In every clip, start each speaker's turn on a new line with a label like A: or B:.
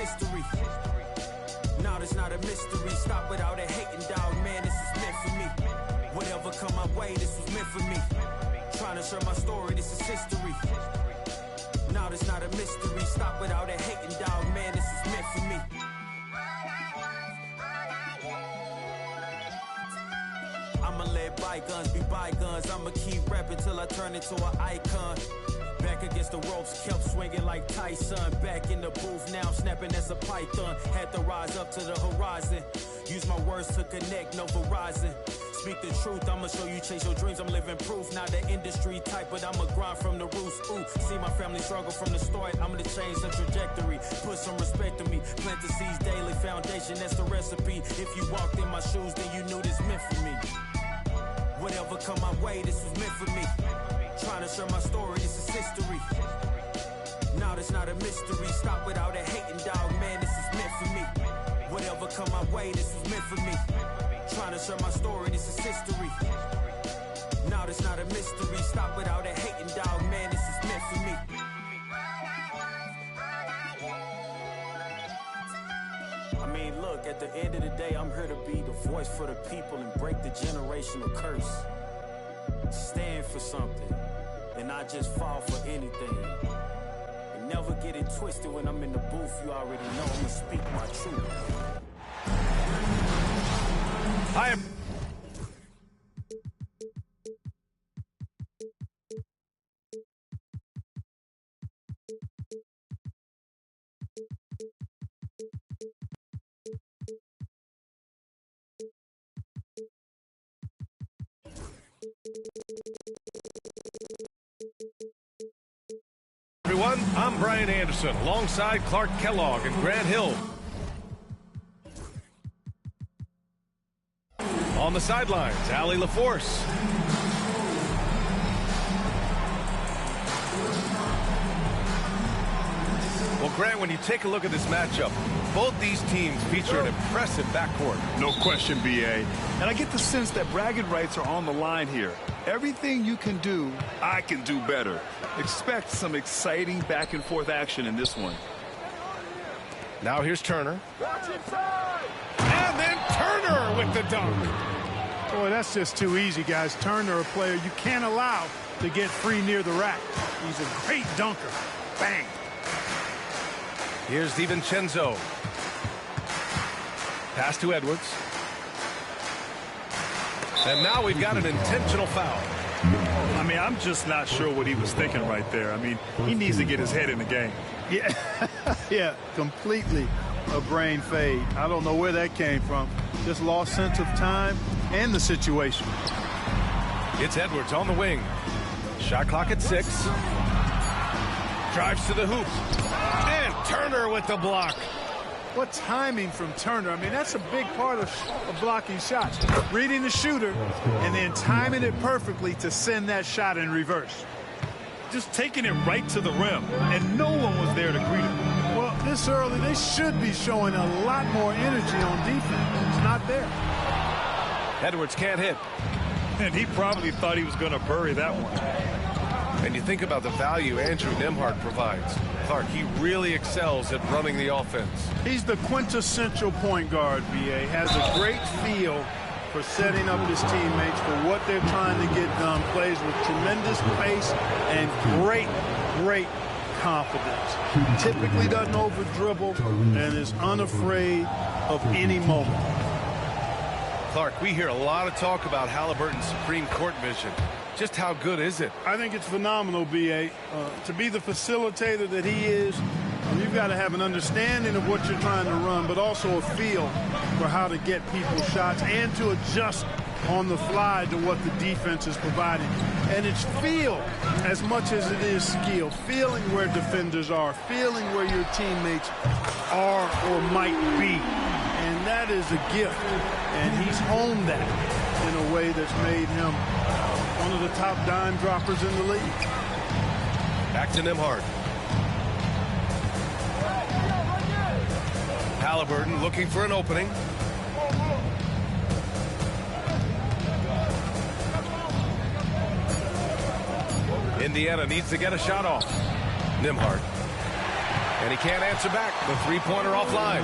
A: history. Now there's not a mystery. Stop without a hating, dog. Man, this is meant for me. Whatever come my way, this was meant for me. Trying to share my story, this is history. Now there's not a mystery. Stop without a hating, dog. Man, this is meant for me. I'ma let bygones be bygones. I'ma keep rapping till I turn into an icon. Back against the ropes, kept swinging like Tyson. Back in the booth now, snapping as a python. Had to rise up to the horizon. Use my words to connect, no Verizon. Speak the truth, I'ma show you chase your dreams. I'm living proof, not the industry type, but I'ma grind from the roots. Ooh, see my family struggle from the start. I'm gonna change the trajectory. Put some respect to me. Plant the seeds daily, foundation, that's the recipe. If you walked in my shoes, then you knew this meant for me. Whatever come my way, this was meant for me. Trying to share my story, this is history. Now there's not a mystery. Stop without a hating, dog. Man, this is meant for me. Whatever come my way, this was meant for me. Trying to share my story, this is history. Now there's not a mystery. Stop without a hating, dog. Man, this is meant for me. I mean, look, at the end of the day, I'm here to be the voice for the people and break the generational curse. Stand for something and not just fall for anything. And never get it twisted when I'm in the booth. You already know I'ma speak my truth.
B: I am. Everyone, I'm Brian Anderson, alongside Clark Kellogg and Grant Hill. On the sidelines, Allie LaForce. Well, Grant, when you take a look at this matchup, both these teams feature an impressive backcourt.
C: No question, B.A. And I get the sense that bragging rights are on the line here. Everything you can do, I can do better. Expect some exciting back-and-forth action in this one.
B: Now here's Turner. And then Turner with the dunk.
D: Boy, that's just too easy, guys. Turner, a player you can't allow to get free near the rack. He's a great dunker. Bang.
B: Here's DiVincenzo. Pass to Edwards. And now we've got an intentional foul.
C: I mean, I'm just not sure what he was thinking right there. I mean, he needs to get his head in the game.
D: Yeah, yeah, completely a brain fade. I don't know where that came from. Just lost sense of time and the situation.
B: It's Edwards on the wing. Shot clock at 6. Drives to the hoop. And Turner with the block.
D: What timing from Turner. I mean, that's a big part of blocking shots. Reading the shooter and then timing it perfectly to send that shot in reverse.
C: Just taking it right to the rim, and no one was there to greet him.
D: Well, this early, they should be showing a lot more energy on defense. It's not there.
B: Edwards can't hit.
C: And he probably thought he was going to bury that one.
B: And you think about the value Andrew Nembhard provides. Clark, he really excels at running the offense.
D: He's the quintessential point guard, B.A. Has a great feel for setting up his teammates for what they're trying to get done. Plays with tremendous pace and great confidence. Typically doesn't over-dribble and is unafraid of any moment.
B: Clark, we hear a lot of talk about Halliburton's supreme court vision. Just how good is it?
D: I think it's phenomenal, B.A. To be the facilitator that he is, you've got to have an understanding of what you're trying to run, but also a feel for how to get people's shots and to adjust on the fly to what the defense is providing. And it's feel as much as it is skill. Feeling where defenders are, feeling where your teammates are or might be. And that is a gift. And he's honed that in a way that's made him one of the top dime droppers in the league.
B: Back to Nembhard. Halliburton looking for an opening. Indiana needs to get a shot off. Nembhard. And he can't answer back. The three-pointer offline.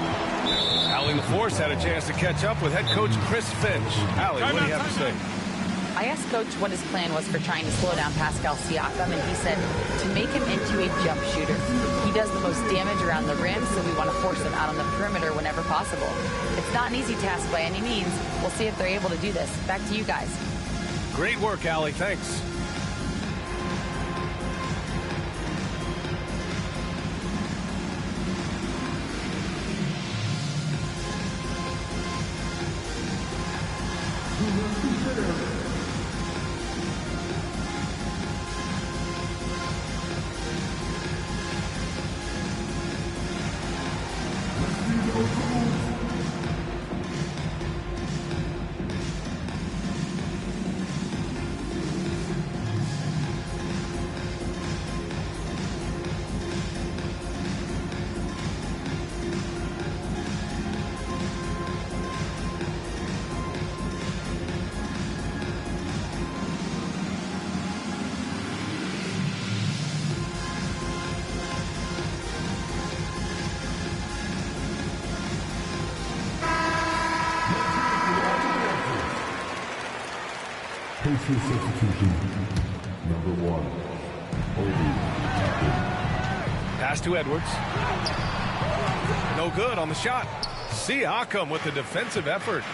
B: Allie LaForce had a chance to catch up with head coach Chris Finch. Allie, what do you have to say?
E: I asked Coach what his plan was for trying to slow down Pascal Siakam, and he said to make him into a jump shooter. He does the most damage around the rim, so we want to force him out on the perimeter whenever possible. It's not an easy task by any means. We'll see if they're able to do this. Back to you guys.
B: Great work, Allie. Thanks.
F: Substitution number 1.
B: Pass to Edwards. No good on the shot. Siakam with the defensive effort.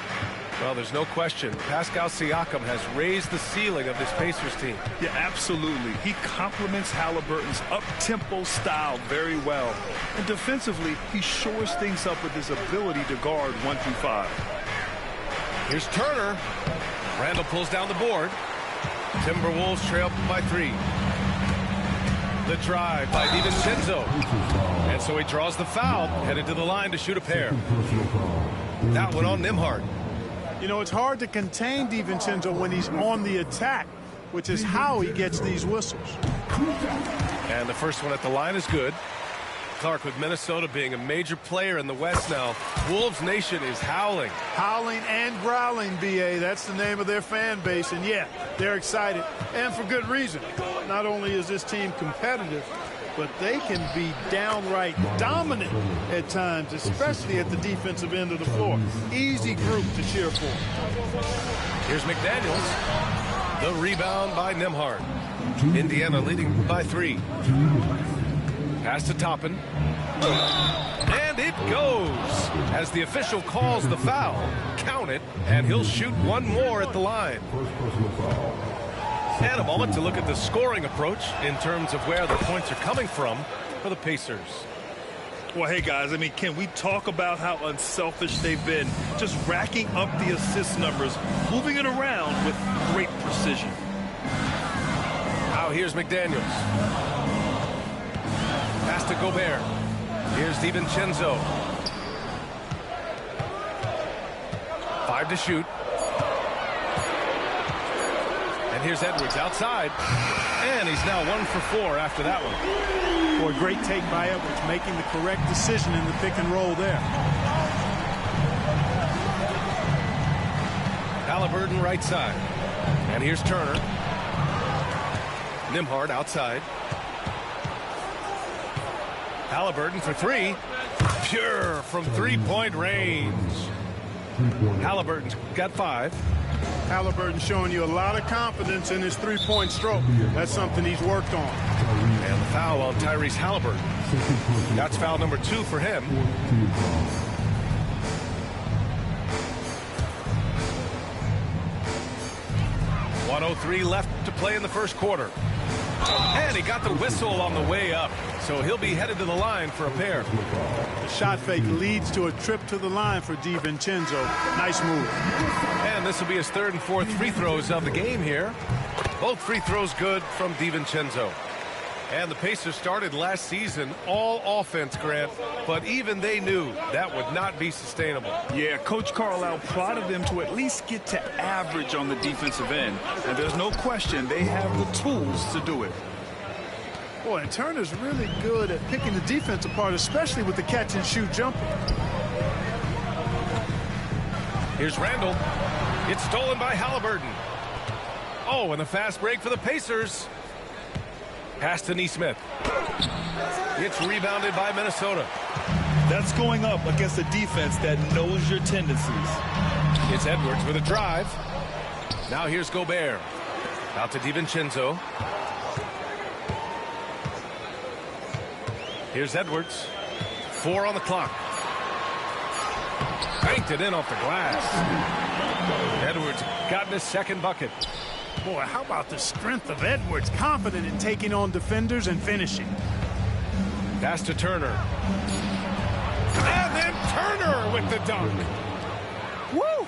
B: Well, there's no question. Pascal Siakam has raised the ceiling of this Pacers team.
C: Yeah, absolutely. He complements Halliburton's up-tempo style very well. And defensively, he shores things up with his ability to guard 1 through 5.
B: Here's Turner. Randall pulls down the board. Timberwolves trail by 3. The drive by DiVincenzo. And so he draws the foul, headed to the line to shoot a pair. That one on Nembhard.
D: You know, it's hard to contain DiVincenzo when he's on the attack, which is how he gets these whistles.
B: And the first one at the line is good. Clark, with Minnesota being a major player in the West now, Wolves Nation is howling.
D: Howling and growling, B.A. That's the name of their fan base. And, yeah, they're excited. And for good reason. Not only is this team competitive, but they can be downright dominant at times, especially at the defensive end of the floor. Easy group to cheer for.
B: Here's McDaniels. The rebound by Nembhard. Indiana leading by 3. Pass to Toppin. And it goes as the official calls the foul. Count it, and he'll shoot one more at the line. And a moment to look at the scoring approach in terms of where the points are coming from for the Pacers.
C: Well, hey, guys, I mean, can we talk about how unselfish they've been? Just racking up the assist numbers, moving it around with great precision.
B: Now here's McDaniels. Pass to Gobert. Here's DiVincenzo. 5 to shoot. And here's Edwards outside. And he's now 1 for 4 after that one.
D: Boy, great take by Edwards, making the correct decision in the pick and roll there.
B: Halliburton right side. And here's Turner. Nembhard outside. Halliburton for 3. Pure from three-point range. Halliburton's got 5.
D: Halliburton showing you a lot of confidence in his three-point stroke. That's something he's worked on.
B: And the foul on Tyrese Halliburton. That's foul number 2 for him. 1:03 left to play in the first quarter. And he got the whistle on the way up, so he'll be headed to the line for a pair.
D: The shot fake leads to a trip to the line for DiVincenzo. Nice move.
B: And this will be his 3rd and 4th free throws of the game here. Both free throws good from DiVincenzo. And the Pacers started last season all offense, Grant, but even they knew that would not be sustainable.
C: Yeah, Coach Carlisle prodded them to at least get to average on the defensive end. And there's no question they have the tools to do it.
D: Boy, and Turner's really good at picking the defense apart, especially with the catch-and-shoot jumper.
B: Here's Randall. It's stolen by Halliburton. Oh, and a fast break for the Pacers. Pass to Nesmith. It's rebounded by Minnesota.
C: That's going up against a defense that knows your tendencies.
B: It's Edwards with a drive. Now here's Gobert. Out to DiVincenzo. Here's Edwards. 4 on the clock. Banked it in off the glass. Edwards gotten his second bucket.
D: Boy, how about the strength of Edwards? Confident in taking on defenders and finishing.
B: Pass to Turner. And then Turner with the dunk.
C: Woo!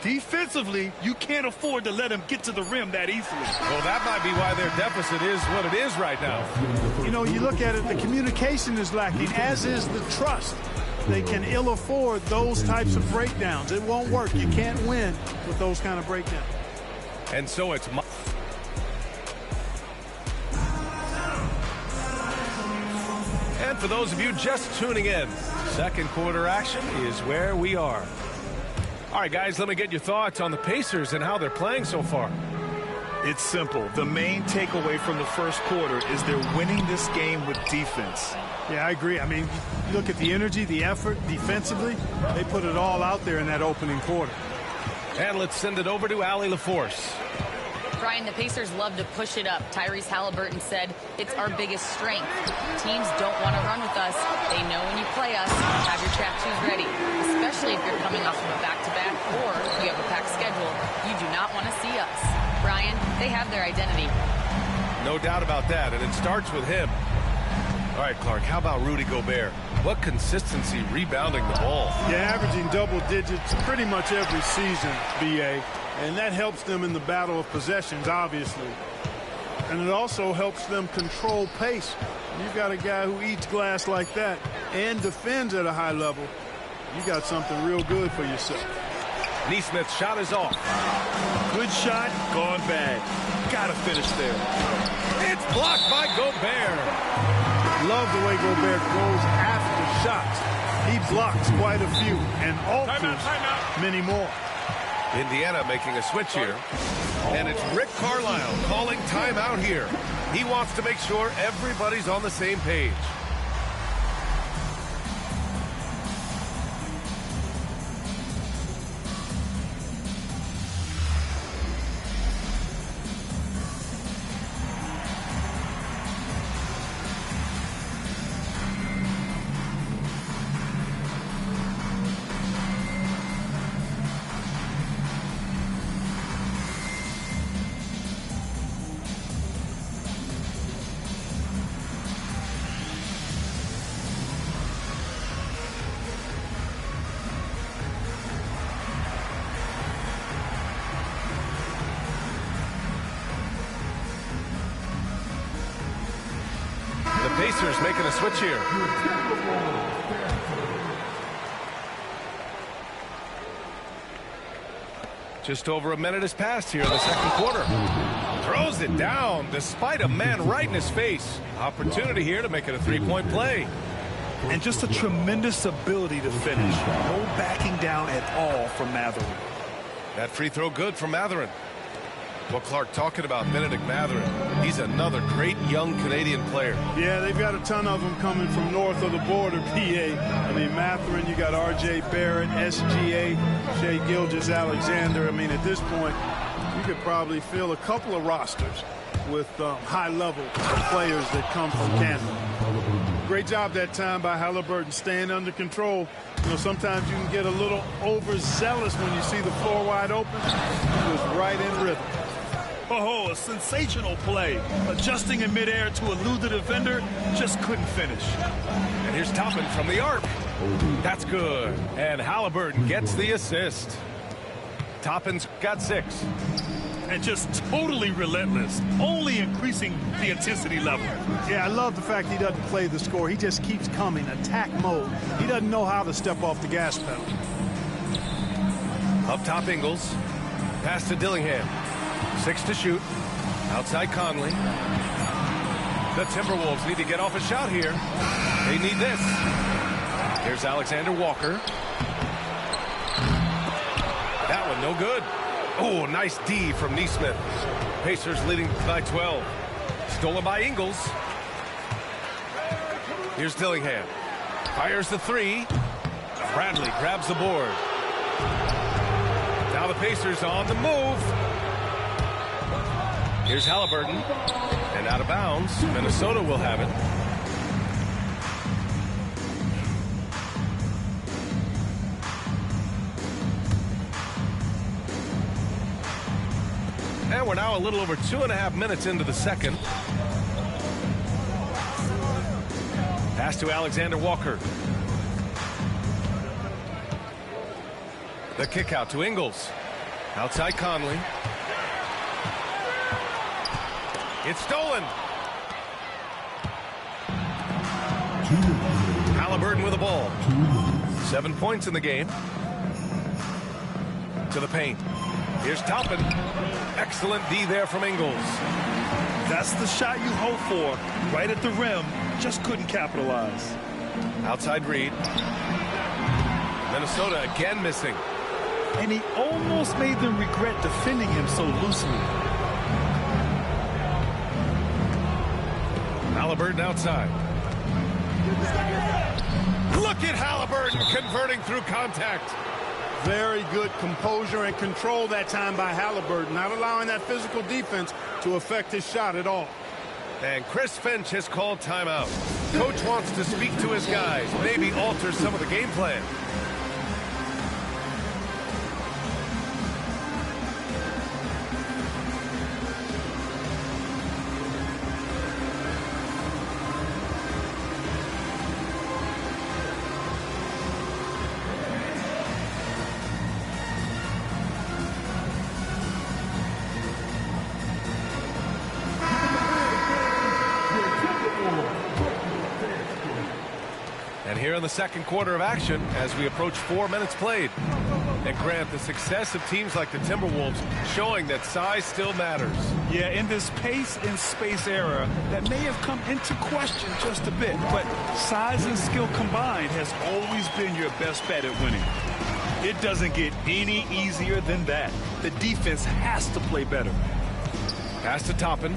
C: Defensively, you can't afford to let him get to the rim that easily.
B: Well, that might be why their deficit is what it is right now.
D: You know, you look at it, the communication is lacking, as is the trust. They can ill afford those types of breakdowns. It won't work. You can't win with those kind of breakdowns.
B: And so it's... And for those of you just tuning in, second quarter action is where we are. All right, guys, let me get your thoughts on the Pacers and how they're playing so far.
C: It's simple. The main takeaway from the first quarter is they're winning this game with defense.
D: Yeah, I agree. I mean, look at the energy, the effort defensively. They put it all out there in that opening quarter.
B: And let's send it over to Allie LaForce.
E: Brian, the Pacers love to push it up. Tyrese Halliburton said, it's our biggest strength. Teams don't want to run with us. They know when you play us, have your trap shoes ready, especially if you're coming off of a back-to-back or you have a packed schedule. You do not want to see us. Brian, they have their identity.
B: No doubt about that, and it starts with him. All right, Clark, how about Rudy Gobert? What consistency rebounding the ball.
D: Yeah, averaging double digits pretty much every season, B.A., and that helps them in the battle of possessions, obviously. And it also helps them control pace. You've got a guy who eats glass like that and defends at a high level. You got something real good for yourself.
B: Nesmith's shot is off.
C: Good shot, gone bad. Gotta finish there.
B: It's blocked by Gobert.
D: Love the way Gobert goes after shots. He blocks quite a few and alters many more.
B: Indiana making a switch here. And it's Rick Carlisle calling timeout here. He wants to make sure everybody's on the same page. Pacers making a switch here. Just over a minute has passed here in the second quarter. Throws it down despite a man right in his face. Opportunity here to make it a three-point play.
C: And just a tremendous ability to finish. No backing down at all from Mathurin.
B: That free throw good from Mathurin. Well, Clark, talking about Bennedict Mathurin, he's another great young Canadian player.
D: Yeah, they've got a ton of them coming from north of the border, PA. I mean, Mathurin, you got R.J. Barrett, SGA, Shai Gilgeous-Alexander. I mean, at this point, you could probably fill a couple of rosters with high-level players that come from Canada. Great job that time by Halliburton, staying under control. You know, sometimes you can get a little overzealous when you see the floor wide open. He was right in rhythm.
C: Oh, a sensational play. Adjusting in midair to elude the defender, just couldn't finish.
B: And here's Toppin from the arc. That's good. And Halliburton gets the assist. Toppin's got 6.
C: And just totally relentless, only increasing the intensity level.
D: Yeah, I love the fact he doesn't play the score. He just keeps coming, attack mode. He doesn't know how to step off the gas pedal.
B: Up top, Ingles. Pass to Dillingham. 6 to shoot. Outside Conley. The Timberwolves need to get off a shot here. They need this. Here's Alexander Walker. That one no good. Oh, nice D from Nesmith. Pacers leading by 12. Stolen by Ingles. Here's Dillingham. Fires the three. Bradley grabs the board. Now the Pacers on the move. Here's Halliburton. And out of bounds. Minnesota will have it. And we're now a little over 2.5 minutes into the second. Pass to Alexander Walker. The kick out to Ingles. Outside Conley. It's stolen. Halliburton with the ball. 7 points in the game. To the paint. Here's Toppin. Excellent D there from Ingles.
C: That's the shot you hope for. Right at the rim. Just couldn't capitalize.
B: Outside Reed. Minnesota again missing.
C: And he almost made them regret defending him so loosely.
B: Halliburton outside. Look at Halliburton converting through contact.
D: Very good composure and control that time by Halliburton, not allowing that physical defense to affect his shot at all.
B: And Chris Finch has called timeout. Coach wants to speak to his guys, maybe alter some of the game plan. And here in the second quarter of action as we approach 4 minutes played. And Grant, the success of teams like the Timberwolves showing that size still matters.
C: Yeah, in this pace and space era, that may have come into question just a bit, but size and skill combined has always been your best bet at winning. It doesn't get any easier than that. The defense has to play better.
B: Pass to Toppin.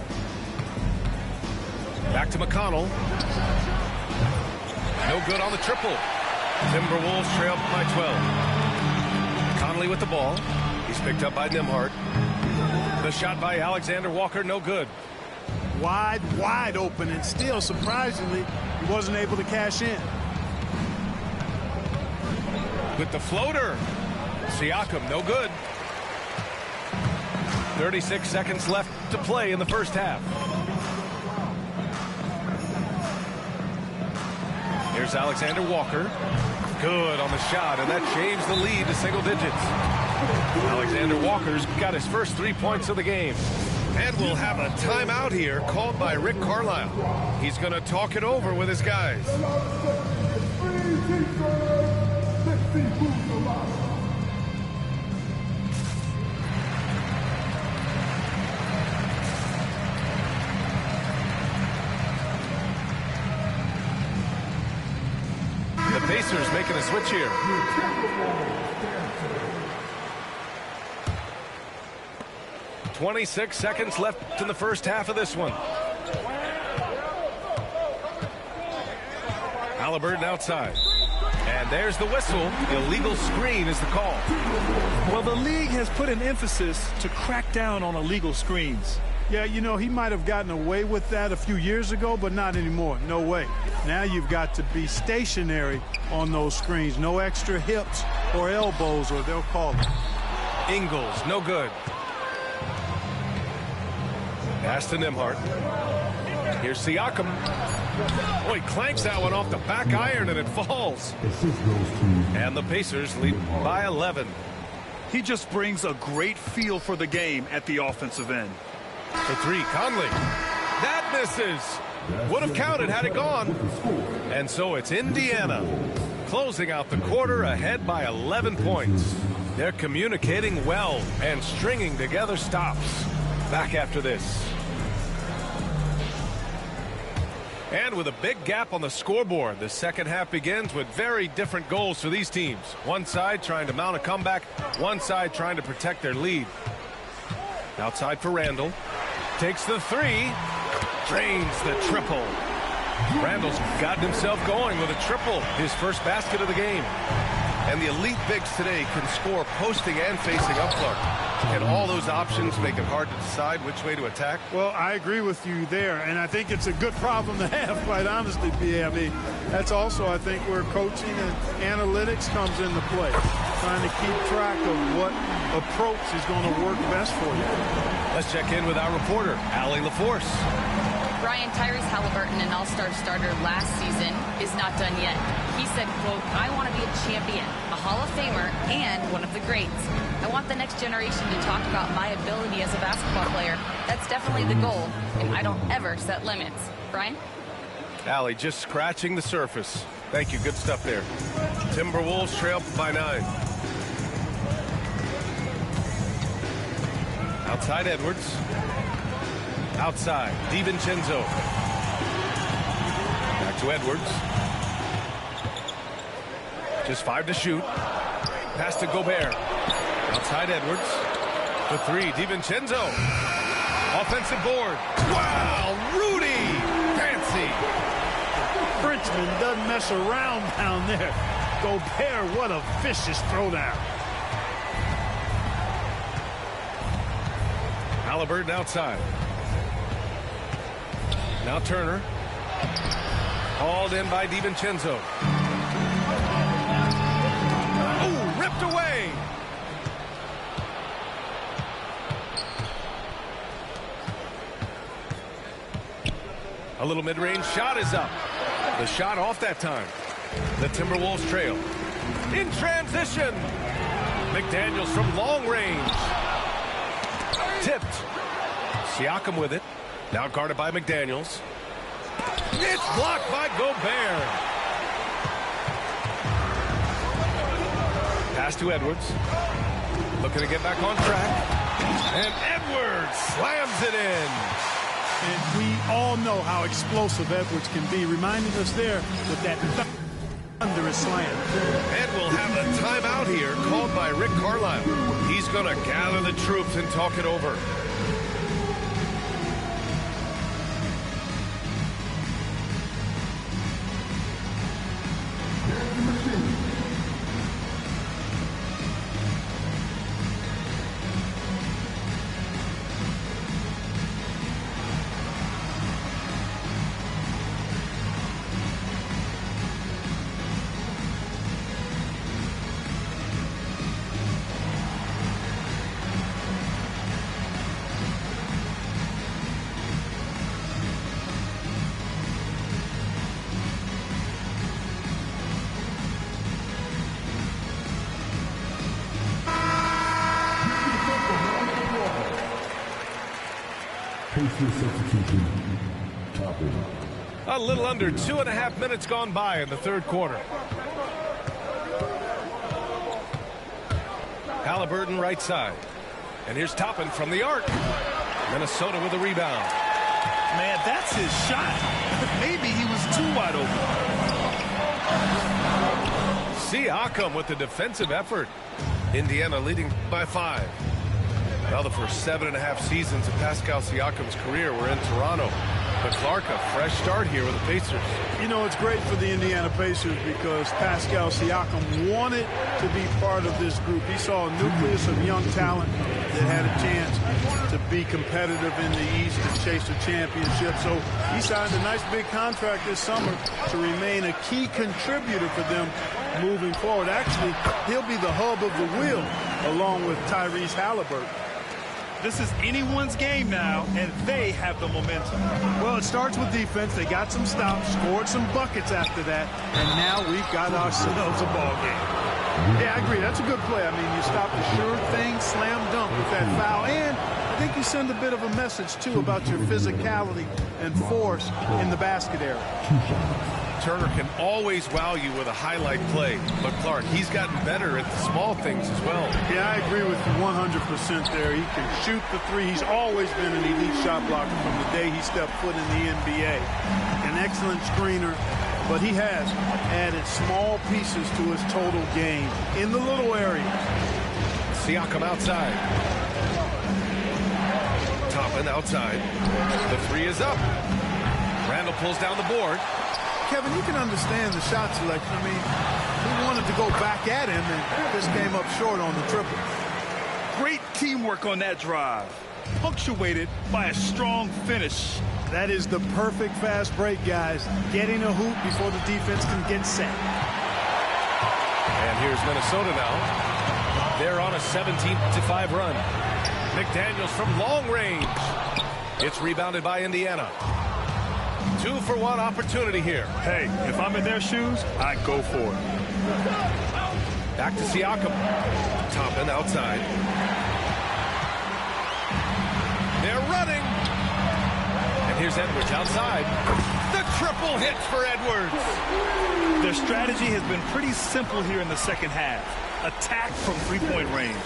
B: Back to McConnell. No good on the triple. Timberwolves trail by 12. Conley with the ball. He's picked up by Nembhard. The shot by Alexander Walker, no good.
D: Wide open, and still, surprisingly, he wasn't able to cash in.
B: With the floater. Siakam, no good. 36 seconds left to play in the first half. Here's Alexander Walker. Good on the shot, and that shaves the lead to single digits. Alexander Walker's got his first 3 points of the game. And we'll have a timeout here called by Rick Carlisle. He's going to talk it over with his guys. The Pacers making a switch here. "26 seconds left in the first half of this one. Halliburton outside. And there's the whistle. Illegal screen is the call.
C: Well, the league has put an emphasis to crack down on illegal screens.
D: Yeah, you know, he might have gotten away with that a few years ago, but not anymore. No way. Now you've got to be stationary on those screens. No extra hips or elbows, or they'll call it.
B: Ingles, no good. Pass to Nembhard. Here's Siakam. Oh, he clanks that one off the back iron, and it falls. And the Pacers lead by 11.
C: He just brings a great feel for the game at the offensive end.
B: For three, Conley. That misses. Would have counted had it gone. And so it's Indiana closing out the quarter ahead by 11 points. They're communicating well and stringing together stops. Back after this. And with a big gap on the scoreboard, the second half begins with very different goals for these teams. One side trying to mount a comeback, one side trying to protect their lead. Outside for Randall. Takes the three. Drains the triple. Randall's gotten himself going with a triple, his first basket of the game. And the elite bigs today can score posting and facing up, Clark. And all those options make it hard to decide which way to attack.
D: Well, I agree with you there, and I think it's a good problem to have, quite honestly, I mean, that's also, I think, where coaching and analytics comes into play, trying to keep track of what approach is going to work best for you.
B: Let's check in with our reporter, Allie LaForce.
E: Brian, Tyrese Halliburton, an all-star starter last season, is not done yet. He said, quote, "I want to be a champion, a Hall of Famer, and one of the greats. I want the next generation to talk about my ability as a basketball player. That's definitely the goal, and I don't ever set limits." Brian?
B: Allie just scratching the surface. Thank you. Good stuff there. Timberwolves trail by 9. Outside Edwards. Outside, DiVincenzo. Back to Edwards. Just 5 to shoot. Pass to Gobert. Outside Edwards. The 3, DiVincenzo. Offensive board. Wow, Rudy! Fancy.
D: Frenchman doesn't mess around down there. Gobert, what a vicious throwdown.
B: Halliburton outside. Now Turner. Hauled in by DiVincenzo. Oh, ripped away. A little mid-range shot is up. The shot off that time. The Timberwolves trail. In transition. McDaniels from long range. Tipped. Siakam with it. Now guarded by McDaniels. It's blocked by Gobert. Pass to Edwards. Looking to get back on track. And Edwards slams it in.
D: And we all know how explosive Edwards can be, reminding us there with that thunderous slam.
B: And we'll have a timeout here called by Rick Carlisle. He's going to gather the troops and talk it over. A little under 2.5 minutes gone by in the third quarter. Halliburton right side. And here's Toppin from the arc. Minnesota with a rebound.
C: Man, that's his shot. Maybe he was too wide open.
B: Siakam with the defensive effort. Indiana leading by 5. Well, the first 7.5 seasons of Pascal Siakam's career were in Toronto. But Clark, a fresh start here with the Pacers.
D: You know, it's great for the Indiana Pacers because Pascal Siakam wanted to be part of this group. He saw a nucleus of young talent that had a chance to be competitive in the East and chase a championship. So he signed a nice big contract this summer to remain a key contributor for them moving forward. Actually, he'll be the hub of the wheel along with Tyrese Halliburton.
C: This is anyone's game now, and they have the momentum.
D: Well, it starts with defense. They got some stops, scored some buckets after that, and now we've got ourselves a ball game. Yeah, I agree. That's a good play. I mean, you stop the sure thing, slam dunk with that foul, and I think you send a bit of a message, too, about your physicality and force in the basket area.
B: Turner can always wow you with a highlight play. But Clark, he's gotten better at the small things as well.
D: Yeah, I agree with you 100% there. He can shoot the three. He's always been an elite shot blocker from the day he stepped foot in the NBA. An excellent screener, but he has added small pieces to his total game in the little area.
B: Siakam outside. Toppin outside. The three is up. Randall pulls down the board.
D: Kevin, you can understand the shot selection. I mean, he wanted to go back at him and just came up short on the triple.
C: Great teamwork on that drive, punctuated by a strong finish.
D: That is the perfect fast break, guys. Getting a hoop before the defense can get set.
B: And here's Minnesota now. They're on a 17-5 run. McDaniels from long range. It's rebounded by Indiana. 2-for-1 opportunity here.
C: Hey, if I'm in their shoes, I go for it.
B: Back to Siakam. Toppin outside. They're running. And here's Edwards outside. The triple hit for Edwards.
C: Their strategy has been pretty simple here in the second half. Attack from three-point range.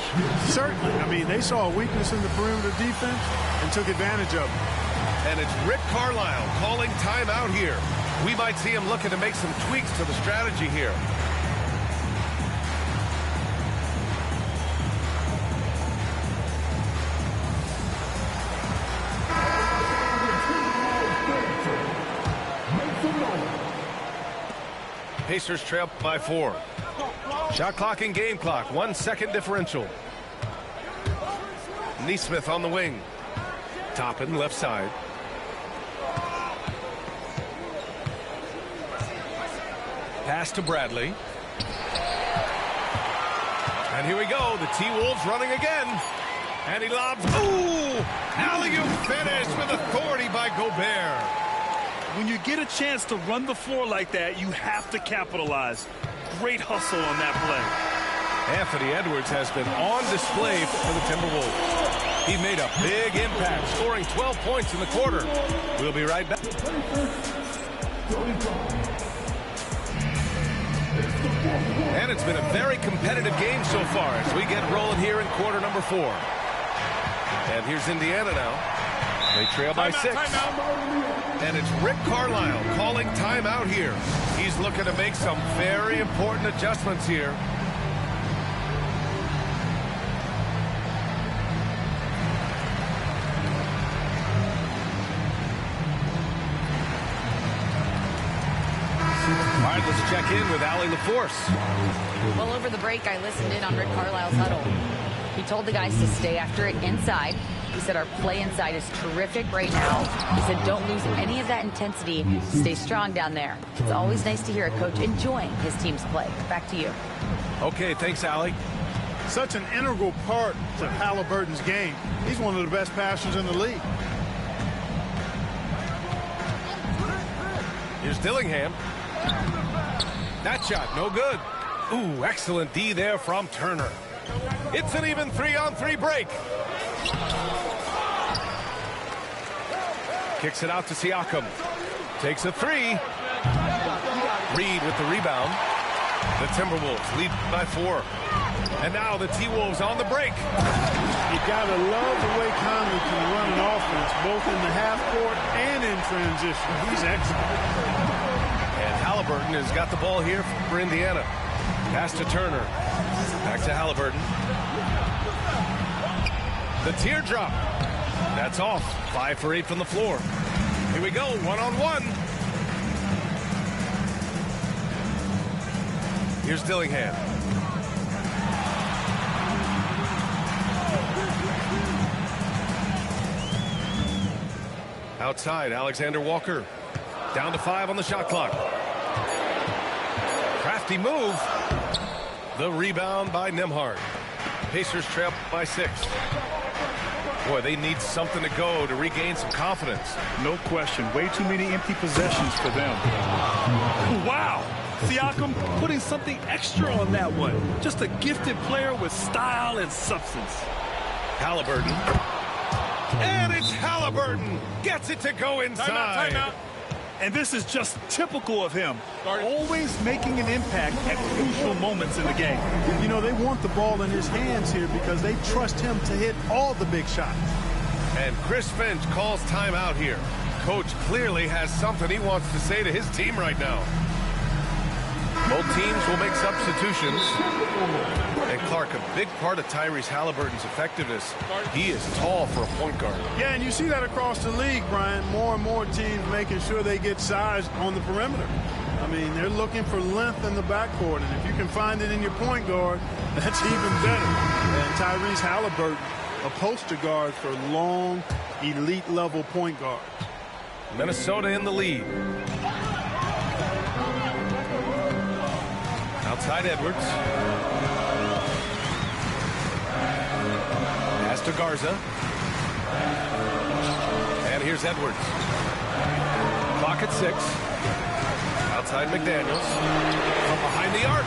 D: Certainly. I mean, they saw a weakness in the perimeter defense and took advantage of it.
B: And it's Rick Carlisle calling timeout here. We might see him looking to make some tweaks to the strategy here. Pacers trail by 4. Shot clock and game clock. 1 second differential. Nesmith on the wing. Toppin left side. Pass to Bradley. And here we go. The T-Wolves running again. And he lobs. Ooh! Alley-oop finish with authority by Gobert.
C: When you get a chance to run the floor like that, you have to capitalize. Great hustle on that play.
B: Anthony Edwards has been on display for the Timberwolves. He made a big impact, scoring 12 points in the quarter. We'll be right back. And it's been a very competitive game so far as we get rolling here in quarter number 4. And here's Indiana now. They trail by 6. And it's Rick Carlisle calling timeout here. He's looking to make some very important adjustments here. All right, let's check in with Allie LaForce.
E: Well, over the break, I listened in on Rick Carlisle's huddle. He told the guys to stay after it inside. He said our play inside is terrific right now. He said don't lose any of that intensity. Stay strong down there. It's always nice to hear a coach enjoying his team's play. Back to you.
B: Okay, thanks, Allie.
D: Such an integral part to Halliburton's game. He's one of the best passers in the league.
B: Here's Dillingham. That shot, no good. Ooh, excellent D there from Turner. It's an even 3-on-3 break. Kicks it out to Siakam. Takes a 3. Reed with the rebound. The Timberwolves lead by 4. And now the T-Wolves on the break.
D: You gotta love the way Conley can run an offense, both in the half court and in transition. He's excellent.
B: And Halliburton has got the ball here for Indiana. Pass to Turner. Back to Halliburton. The teardrop. That's off. 5 for 8 from the floor. Here we go. 1-on-1. Here's Dillingham. Outside, Alexander Walker. Down to 5 on the shot clock. Crafty move. The rebound by Nembhard. Pacers trail by 6. Boy, they need something to go to regain some confidence.
C: No question. Way too many empty possessions for them. Wow. Siakam putting something extra on that one. Just a gifted player with style and substance.
B: Halliburton. And it's Halliburton. Gets it to go inside.
C: Timeout. And this is just typical of him. Always making an impact at crucial moments in the game.
D: You know, they want the ball in his hands here because they trust him to hit all the big shots.
B: And Chris Finch calls timeout here. Coach clearly has something he wants to say to his team right now. Both teams will make substitutions. And Clark, a big part of Tyrese Halliburton's effectiveness, he is tall for a point guard.
D: Yeah, and you see that across the league, Brian. More and more teams making sure they get size on the perimeter. I mean, they're looking for length in the backcourt, and if you can find it in your point guard, that's even better. And Tyrese Halliburton, a poster guard for long, elite-level point guard.
B: Minnesota in the lead. Outside Edwards. Pass to Garza. And here's Edwards. Clock at 6. Outside McDaniels. From behind the arc.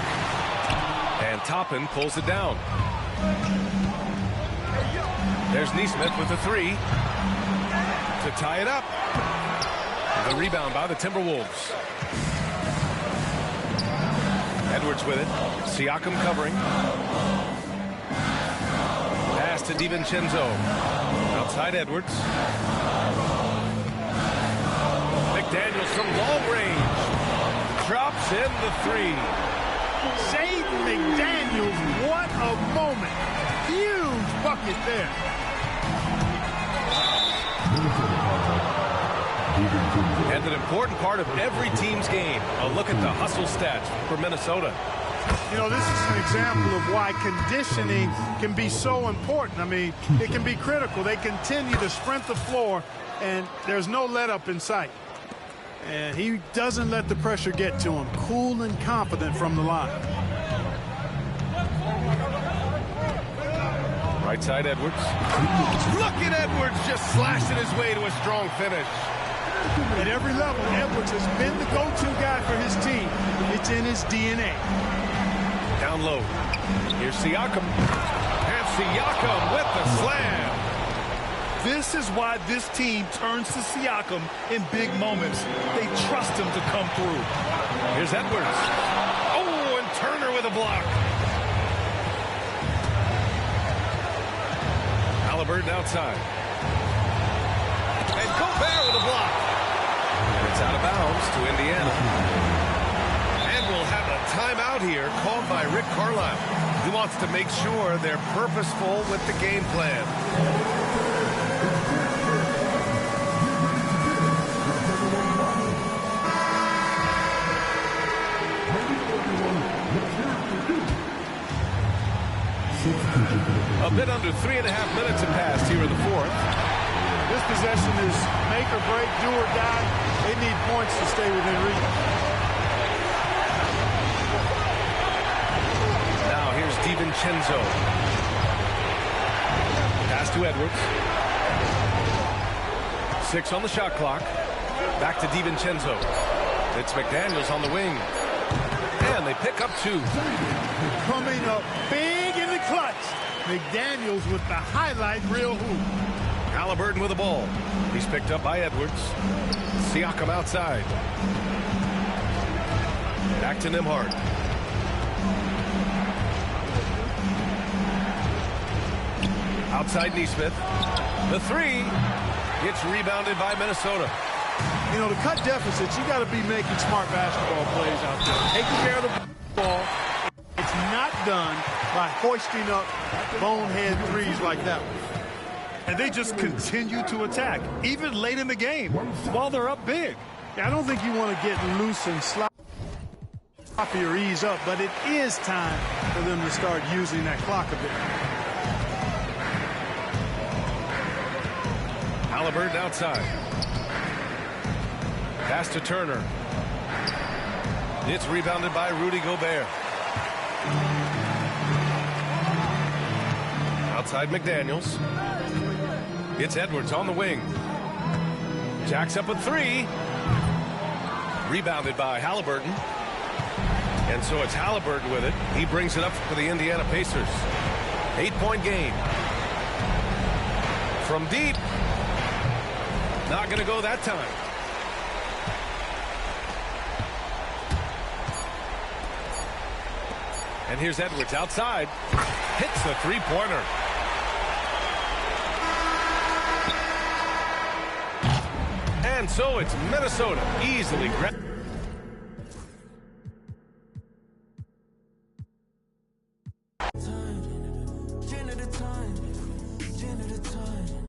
B: And Toppin pulls it down. There's Nesmith with the 3. To tie it up. The rebound by the Timberwolves. Edwards with it. Siakam covering. Pass to DiVincenzo. Outside Edwards. McDaniels from long range. Drops in the 3.
D: Jaden McDaniels, what a moment. Huge bucket there.
B: And an important part of every team's game. A look at the hustle stats for Minnesota.
D: You know, this is an example of why conditioning can be so important. I mean, it can be critical. They continue to sprint the floor, and there's no let-up in sight. And he doesn't let the pressure get to him. Cool and confident from the line.
B: Right side Edwards. Look at Edwards just slashing his way to a strong finish.
D: At every level, Edwards has been the go-to guy for his team. It's in his DNA.
B: Down low. Here's Siakam. And Siakam with the slam.
C: This is why this team turns to Siakam in big moments. They trust him to come through.
B: Here's Edwards. Oh, and Turner with a block. Halliburton outside. And Gobert with a block. And it's out of bounds to Indiana. And we'll have a timeout here called by Rick Carlisle. He wants to make sure they're purposeful with the game plan. A bit under 3.5 minutes have passed here in the fourth.
D: This possession is make or break, do or die. They need points to stay within reach.
B: Now here's DiVincenzo. Pass to Edwards. 6 on the shot clock. Back to DiVincenzo. It's McDaniels on the wing. And they pick up 2.
D: Coming up big in the clutch. McDaniels with the highlight reel hoop.
B: Halliburton with the ball. He's picked up by Edwards. Siakam outside. Back to Nembhard. Outside Nesmith. The 3 gets rebounded by Minnesota.
D: You know, to cut deficits, you got to be making smart basketball plays out there. Taking care of the ball. It's not done by hoisting up bonehead threes like that one.
C: And they just continue to attack, even late in the game, while they're up big.
D: Yeah, I don't think you want to get loose and sloppy or ease up, but it is time for them to start using that clock a bit.
B: Halliburton outside. Pass to Turner. It's rebounded by Rudy Gobert. Outside McDaniels. It's Edwards on the wing. Jacks up a 3. Rebounded by Halliburton. And so it's Halliburton with it. He brings it up for the Indiana Pacers. 8-point game. From deep. Not going to go that time. And here's Edwards outside. Hits the three-pointer. And so it's Minnesota easily grabbed.
A: at the end of the time.